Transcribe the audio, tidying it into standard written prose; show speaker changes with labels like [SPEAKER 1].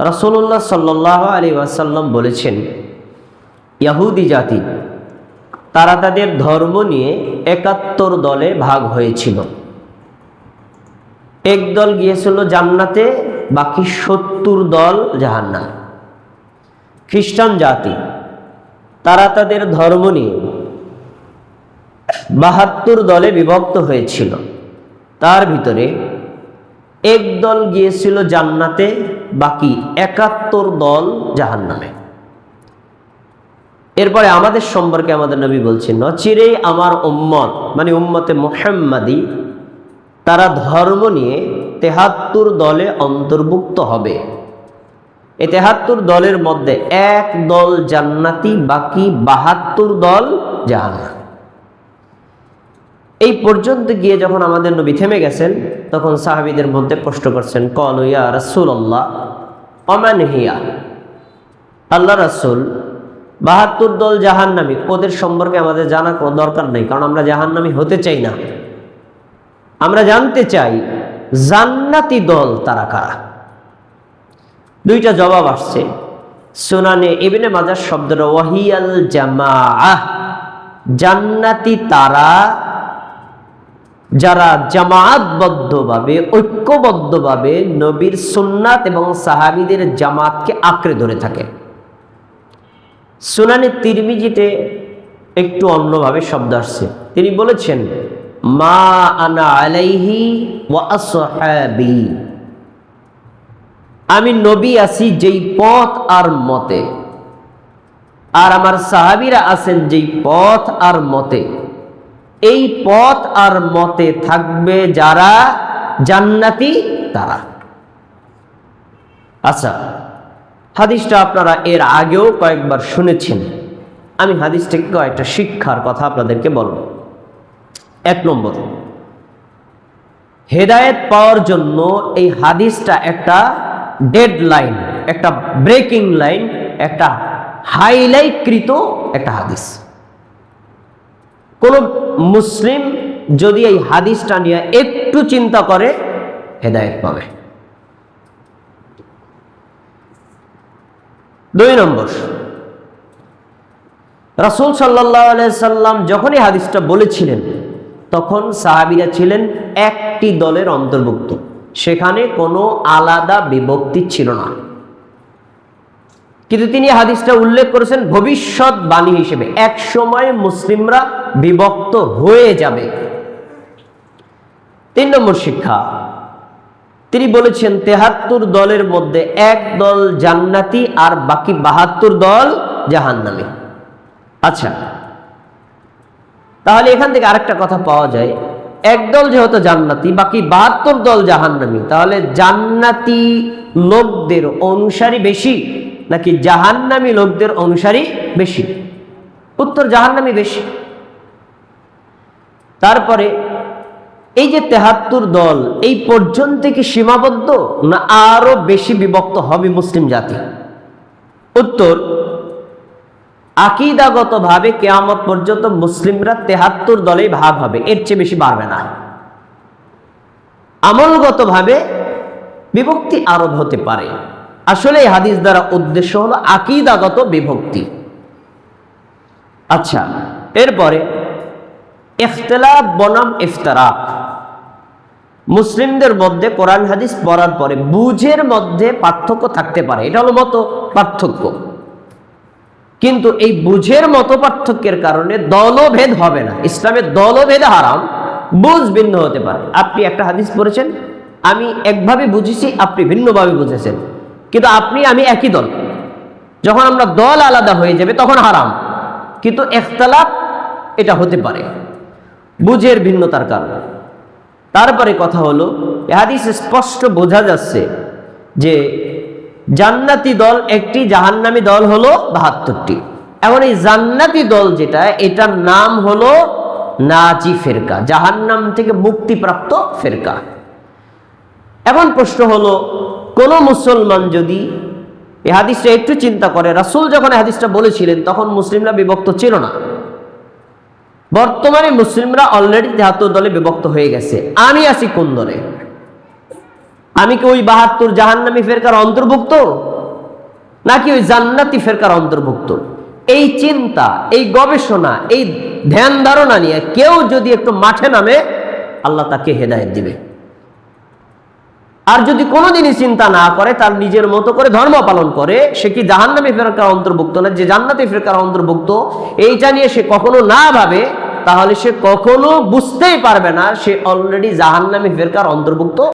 [SPEAKER 1] রাসূলুল্লাহ সাল্লাল্লাহু আলাইহি ওয়াসাল্লাম বলেছেন, ইহুদি জাতি তারা তাদের ধর্ম নিয়ে ৭১ দলে ভাগ হয়েছিল। এক দল গিয়েছিল জান্নাতে, বাকি ৭০ দল জাহান্নামে। খ্রিস্টান জাতি তারা তাদের ধর্ম নিয়ে ৭২ দলে বিভক্ত হয়েছিল। তার ভিতরে এক দল গিয়েছিল জান্নাতে, বাকি ৭১ দল জাহান্নামে। এরপরে আমাদের সম্পর্কে আমাদের নবী বলছেন, অচিরেই আমার উম্মত মানে উম্মতে মুহাম্মাদি তারা ধর্ম নিয়ে ৭৩ দলে অন্তর্ভুক্ত হবে। এই ৭৩ দলের মধ্যে এক দল জান্নাতি, বাকি ৭২ দল জাহান্নামী। এই পর্যন্ত গিয়ে যখন আমাদের নবী থেমে গেছেন, তখন সাহাবীদের মধ্যে প্রশ্ন করছেন, ক্বালু ইয়া রাসূলুল্লাহ ওমান হিয়া, আল্লাহ রাসূল ৭২ দল জাহান্নামী, ওদের সম্পর্কে আমাদের জানা কোনো দরকার নেই, কারণ আমরা জাহান্নামী হতে চাই না। আমরা জানতে চাই জান্নাতি দল তারা কারা। দুইটা জবাব আসছে। সুনানে ইবনে মাজাহ শব্দটা ওয়াহিয়াল জামাআহ, জান্নাতি তারা যারা জামায়াতবদ্ধভাবে ঐক্যবদ্ধভাবে নবীর সুন্নাত এবং সাহাবীদের জামাতকে আঁকড়ে ধরে থাকে। সুনানে তিরমিজিতে একটু অন্যভাবে শব্দ আসছে। তিনি বলেছেন, মা আনা আলাইহি ওয়া আসহাবি, আমি নবী আছি যেই পথ আর মতে, আর আমার সাহাবীরা আছেন যেই পথ আর মতে। এই পথ আর মতে থাকবে যারা জান্নাতি তারা। আচ্ছা, হাদিসটা আপনারা এর আগেও কয়েকবার শুনেছেন। আমি হাদিস থেকে কয়েকটা শিক্ষার কথা আপনাদেরকে বলব। ১ নম্বর, হেদায়েত পাওয়ার জন্য এই হাদিসটা একটা ডেড লাইন, একটা ব্রেকিং লাইন, একটা হাইলাইটকৃত একটা হাদিস। কোন মুসলিম যদি এই হাদিসটা নিয়ে একটু চিন্তা করে, হেদায়েত পাবে। ২ নম্বর, রাসূল সাল্লাল্লাহু আলাইহি সাল্লাম যখনই হাদিসটা বলেছিলেন, তখন সাহাবীরা ছিলেন একটি দলের অন্তর্ভুক্ত, সেখানে কোনো আলাদা বিভক্তি ছিল না। কিন্তু তিনি হাদিসটা উল্লেখ করেছেন ভবিষ্যৎবাণী হিসেবে, এক সময় মুসলিমরা বিভক্ত হয়ে যাবে। ৩ নম্বর শিক্ষা, তিনি বলেছেন ৭৩ দলের মধ্যে এক দল জান্নাতি আর বাকি ৭২ দল জাহান্নামী। আচ্ছা, তাহলে এখান থেকে আরেকটা কথা পাওয়া যায়, একদল যেহেতু জান্নাতি, বাকি ৭২ দল জাহান্নামী, তাহলে জান্নাতি লোকদের অনুসারী বেশি নাকি জাহান্নামী লোকদের অনুসারী বেশি? উত্তর, জাহান্নামী বেশি। তারপরে এই যে ৭৩ দল, এই পর্যন্ত কি সীমাবদ্ধ না আরো বেশি বিভক্ত হবে মুসলিম জাতি? উত্তর, আকীদাগতভাবে কিয়ামত পর্যন্ত মুসলিমরা ৭৩ দলেই ভাগ হবে, এর চেয়ে বেশি বাড়বে না। আমলগতভাবে বিভক্তি আরো হতে পারে। আসলে এই হাদিস দ্বারা উদ্দেশ্য হলো আকীদাগত বিভক্তি। আচ্ছা, এরপরে ইখতিলাফ বনাম ইফতিরাক। মুসলিমদের মধ্যে কোরআন হাদিস পড়ার পরে বুঝের মধ্যে পার্থক্য থাকতে পারে, এটা হলো মত পার্থক্য। কিন্তু এই বুঝের মত পার্থক্যের কারণে দলভেদ হবে না। ইসলামের দলভেদ হারাম, বুঝ ভিন্ন হতে পারে। আপনি একটা হাদিস পড়েছেন, আমি একভাবে বুঝেছি, আপনি ভিন্নভাবে বুঝেছেন, কিন্তু আপনি আমি একই দল। যখন আমরা দল আলাদা হয়ে যাবে তখন হারাম, কিন্তু ইখতিলাফ এটা হতে পারে বুঝের ভিন্নতার কারণে। তারপরে কথা হলো, এই হাদিস স্পষ্ট বোঝা যাচ্ছে যে জান্নাতি দল একটি, জাহান্নামী দল হলো ৭২টি। এখন এই জান্নাতি দল যেটা, এটার নাম হলো নাজি ফেরকা, জাহান্নাম থেকে মুক্তিপ্রাপ্ত ফেরকা। এখন প্রশ্ন হলো, কোন মুসলমান যদি এই হাদিসটা একটু চিন্তা করে, রাসূল যখন এই হাদিসটা বলেছিলেন তখন মুসলিমরা বিভক্ত ছিল না। বর্তমানে মুসলিমরা অলরেডি ৭৩ দলে বিভক্ত হয়ে গেছে। আমি আছি কোন দলে? আমি কি ওই ৭২ জাহান্নামী ফেরকার অন্তর্ভুক্ত নাকি ওই জান্নাতি ফেরকার অন্তর্ভুক্ত। এই চিন্তা, এই গবেষণা, এই ধ্যান ধারণা নিয়ে কেউ যদি একটু মাঠে নামে, আল্লাহ তাকে হেদায়েত দিবে। আর যদি কোনোদিনই চিন্তা না করে, তার নিজের মতো করে ধর্ম পালন করে, সে কি জাহান্নামী ফেরকার অন্তর্ভুক্ত না যে জান্নাতি ফেরকার অন্তর্ভুক্ত, এইটা নিয়ে সে কখনো না ভাবে, তাহলে সে কখনো বুঝতেই পারবে না সে অলরেডি জাহান্নামী ফেরকার অন্তর্ভুক্ত।